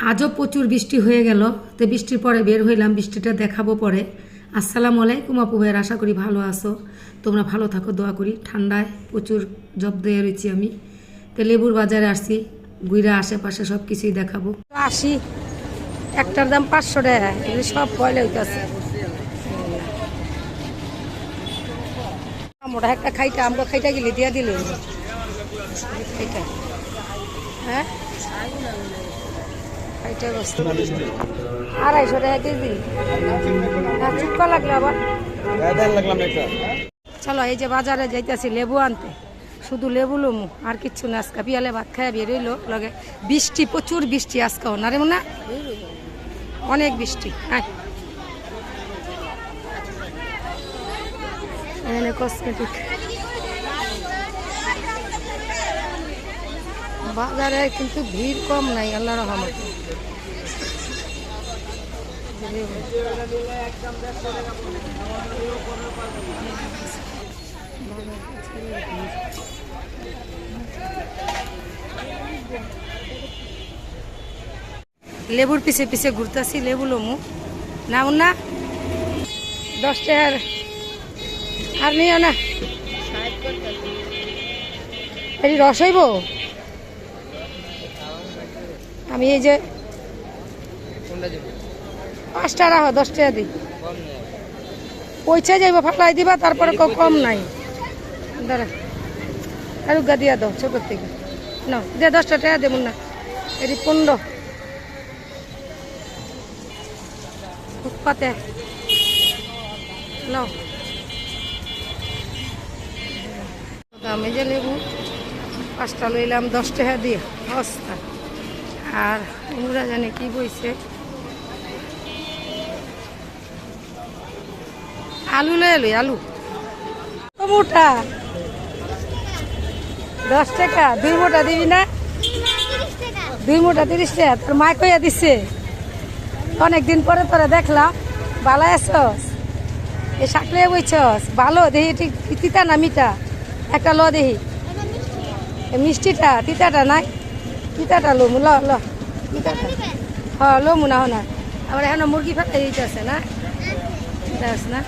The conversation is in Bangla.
আজও প্রচুর বৃষ্টি হয়ে গেল, তো বৃষ্টির পরে বের হইলাম, বৃষ্টিটা দেখাবো পরে। আসসালামু আলাইকুম আপু ভাইয়ের, আশা করি ভালো আছো, তোমরা ভালো থাকো, দোয়া করি। ঠান্ডায় প্রচুর জব্দ হয়ে রয়েছি আমি। তো লেবুর বাজারে আসছি, গুইরা আশেপাশে সব কিছুই দেখাবো। আসি, একটার দাম 500 টাকা, এগুলো সব পয়লা হইতেছে। আমরা একটা খাইটা, আমরা খাইটা গেলে দিয়া দিলে খাইটা, হ্যাঁ 250 টাকা কেজি। চুপকা লাগলো আবার। চলো এই যে বাজারে যাইতেছি লেবু আনতে, শুধু লেবু লমু আর কিচ্ছু না। আজকে পিয়ালে ভাত খাইয়া বের হইলো লগে বৃষ্টি, প্রচুর বৃষ্টি আজকেও না রে মনে, অনেক বৃষ্টি। হ্যাঁ কসমেটিক বাজারে কিন্তু ভিড় কম নাই, আল্লাহ রহমতে। লেবুর পিছে পিছে ঘুরতেছি, লেবু লমু না না 10 টাকার আর নিও না। এই রস হইব, আমি এই যে 5 টাকা রাখো, 10 টাকা দিই, পয়সা যাইব ফালাই দিবা, তারপরে কম নাই। দাঁড়া আরুগা দিয়া দাও ছোট থেকে, না দিয়ে 10 টাকা দেব না, এটি 15 ফুটপাতে নাও। দামে যে লেবু 5টা লইলাম 10 টাকা দিয়ে বস্তা। আর ওরা জানে কি বইছে, আলু লয়ে লই, আলু মোটা 10 টাকা, 2 মোটা দিবি না? 2 মোটা 30 টাকা। তোর মা কইয়া দিচ্ছে, অনেকদিন পরে তোরা দেখলাম, ভালো আছস, এ শাকলে বইছস ভালো দেখি, ঠিক তিতা না মিঠা একটা ল দেখি, মিষ্টিটা তিতাটা নাই, তিতাটা লমু, ল ল তিতাটা, হ্যাঁ লমু না না। আবার এখন মুরগি ফাটাই দিতে আছে না, না